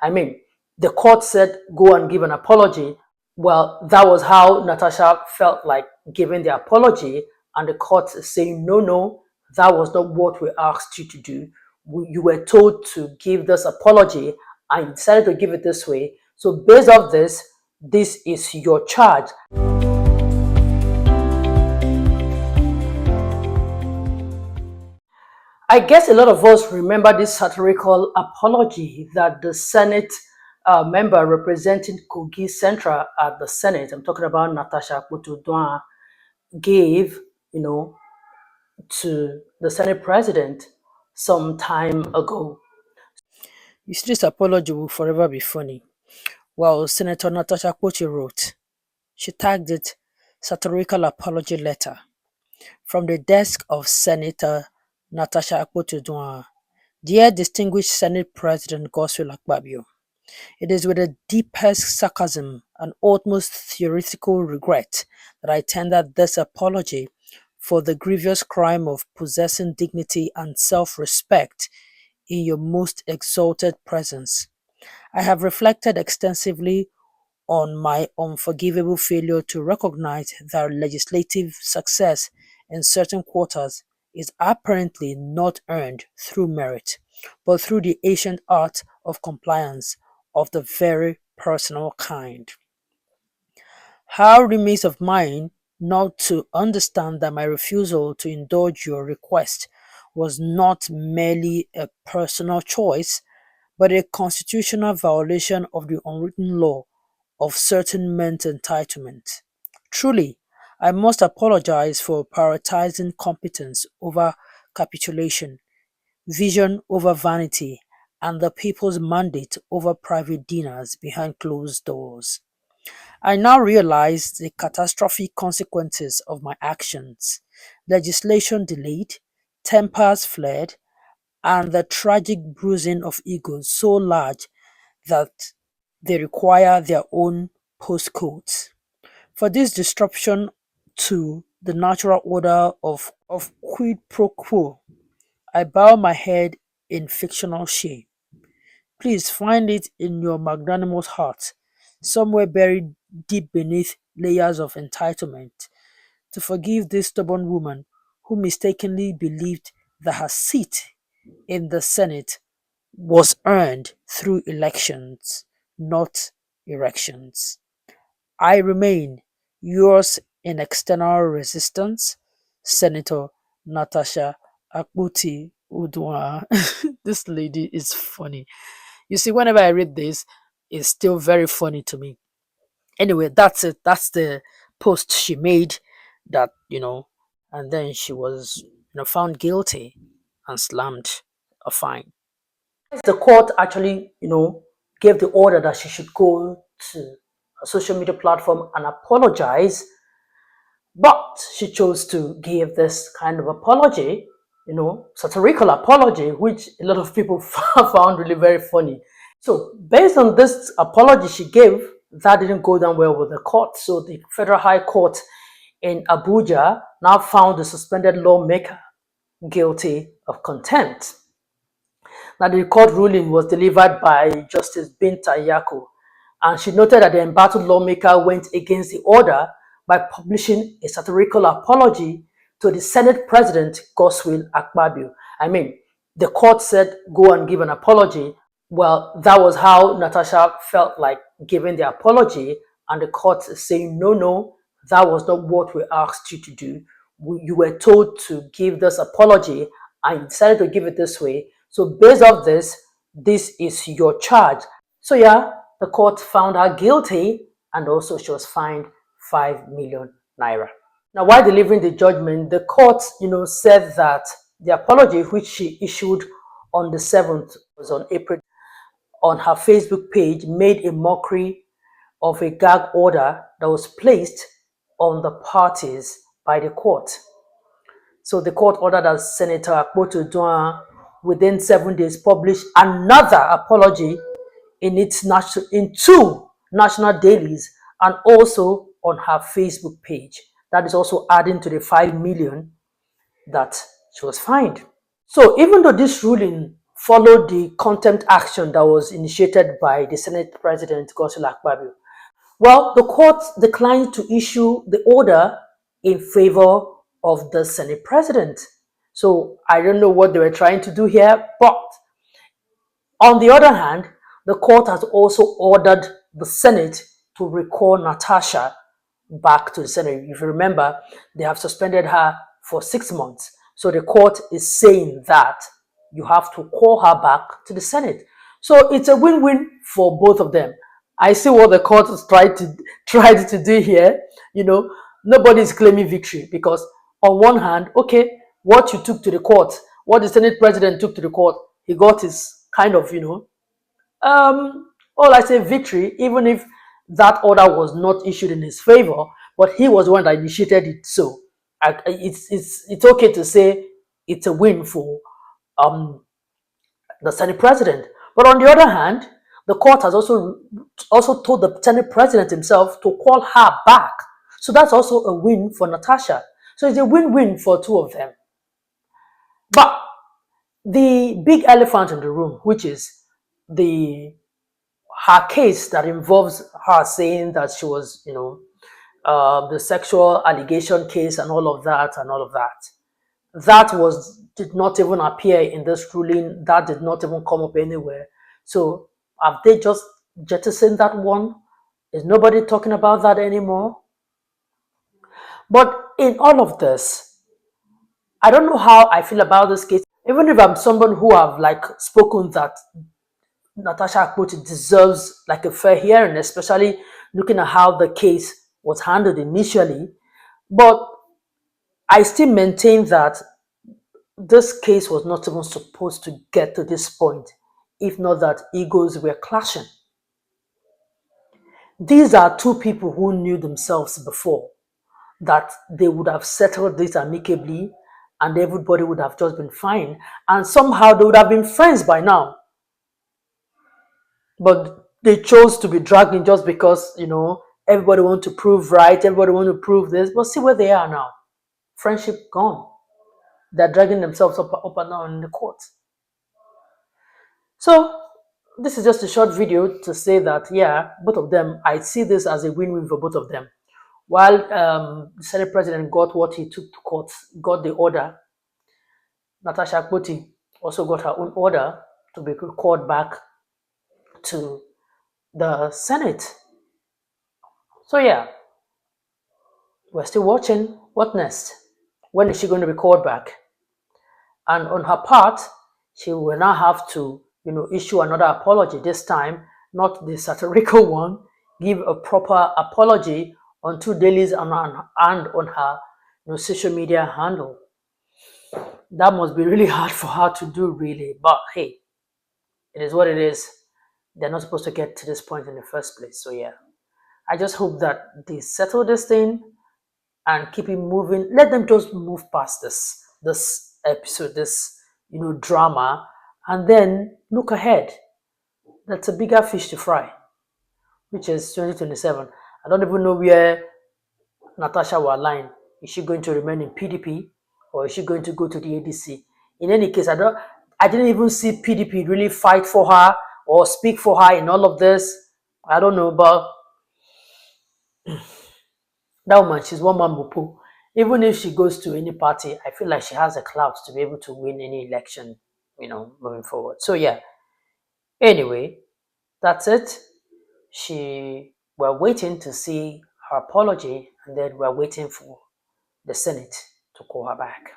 I mean, the court said go and give an apology. Well, that was how Natasha felt like giving the apology, and the court is saying, no, no, that was not what we asked you to do. You were told to give this apology, and you decided to give it this way. So based off this, this is your charge. I guess a lot of us remember this satirical apology that the Senate member representing Kogi Central at the Senate, I'm talking about Natasha Akpoti-Uduaghan, gave, to the Senate president some time ago. You see, this apology will forever be funny. Well, Senator Natasha Akpoti wrote, she tagged it satirical apology letter from the desk of Senator Natasha Akpoti-Uduaghan. Dear distinguished Senate President Godswill Akpabio, it is with the deepest sarcasm and utmost theoretical regret that I tender this apology for the grievous crime of possessing dignity and self-respect in your most exalted presence. I have reflected extensively on my unforgivable failure to recognize that legislative success in certain quarters is apparently not earned through merit, but through the ancient art of compliance of the very personal kind. How remains of mine not to understand that my refusal to indulge your request was not merely a personal choice, but a constitutional violation of the unwritten law of certain men's entitlement. Truly, I must apologize for prioritizing competence over capitulation, vision over vanity, and the people's mandate over private dinners behind closed doors. I now realize the catastrophic consequences of my actions. Legislation delayed, tempers flared, and the tragic bruising of egos so large that they require their own postcodes. For this disruption to the natural order of quid pro quo, I bow my head in fictional shame. Please find it in your magnanimous heart, somewhere buried deep beneath layers of entitlement, to forgive this stubborn woman who mistakenly believed that her seat in the Senate was earned through elections, not erections. I remain yours in external resistance, Senator Natasha Akpoti-Uduaghan. This lady is funny. You see, whenever I read this, it's still very funny to me. Anyway, that's it. That's the post she made that, and then she was, found guilty and slammed a fine. The court actually, gave the order that she should go to a social media platform and apologize, but she chose to give this kind of apology, satirical apology, which a lot of people found really very funny. So based on this apology she gave, that didn't go down well with the court. So the Federal High Court in Abuja now found the suspended lawmaker guilty of contempt. Now, the court ruling was delivered by Justice Binta Yako, and she noted that the embattled lawmaker went against the order by publishing a satirical apology to the Senate President, Godswill Akpabio. I mean, the court said go and give an apology. Well, that was how Natasha felt like giving the apology, and the court is saying, no, no, that was not what we asked you to do. You were told to give this apology, and you decided to give it this way. So based off this, this is your charge. So yeah, the court found her guilty, and also she was fined 5 million naira. Now, while delivering the judgment, the court, said that the apology which she issued on the 7th was on April on her Facebook page made a mockery of a gag order that was placed on the parties by the court. So the court ordered that Senator Akpoti-Uduaghan within 7 days publish another apology in two national dailies and also on her Facebook page. That is also adding to the 5 million that she was fined. So even though this ruling followed the contempt action that was initiated by the Senate President, Godswill Akpabio. Well, the court declined to issue the order in favor of the Senate President. So I don't know what they were trying to do here, but on the other hand, the court has also ordered the Senate to recall Natasha back to the Senate. If you remember, they have suspended her for 6 months. So the court is saying that you have to call her back to the Senate. So it's a win-win for both of them. I see what the court has tried to do here. Nobody is claiming victory because on one hand, okay, what you took to the court, what the Senate President took to the court, he got his kind of, all I say victory, even if that order was not issued in his favor, but he was the one that initiated it. So it's okay to say it's a win for the Senate President. But on the other hand, the court has also told the Senate President himself to call her back. So that's also a win for Natasha. So it's a win-win for two of them. But the big elephant in the room, which is her case that involves her saying that she was, the sexual allegation case and all of that, did not even appear in this ruling. That did not even come up anywhere. So have they just jettisoned that one? Is nobody talking about that anymore? But in all of this, I don't know how I feel about this case. Even if I'm someone who have spoken that Natasha Akpoti deserves a fair hearing, especially looking at how the case was handled initially. But I still maintain that this case was not even supposed to get to this point, if not that egos were clashing. These are two people who knew themselves before, that they would have settled this amicably and everybody would have just been fine. And somehow they would have been friends by now. But they chose to be dragging just because, everybody want to prove right, everybody want to prove this. But see where they are now. Friendship gone. They're dragging themselves up and down in the court. So this is just a short video to say that, yeah, both of them, I see this as a win-win for both of them. While the Senate President got what he took to court, got the order, Natasha Akpoti also got her own order to be called back to the Senate. So yeah, we're still watching. What next? When is she going to be called back? And on her part, she will now have to, issue another apology. This time, not the satirical one. Give a proper apology on 2 dailies and on her, social media handle. That must be really hard for her to do, really. But hey, it is what it is. They're not supposed to get to this point in the first place. So yeah, I just hope that they settle this thing and keep it moving. Let them just move past this episode, this drama, and then look ahead. That's a bigger fish to fry, which is 2027. I don't even know where Natasha will align. Is she going to remain in PDP or is she going to go to the ADC? In any case, I didn't even see PDP really fight for her or speak for her in all of this. I don't know, but that woman, she's one man mopo. Even if she goes to any party, I feel like she has a clout to be able to win any election, moving forward. So yeah. Anyway, that's it. We're waiting to see her apology, and then we're waiting for the Senate to call her back.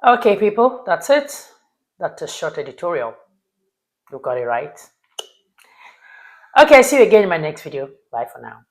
Okay, people, that's it. That's a short editorial. You got it right. Okay, see you again in my next video. Bye for now.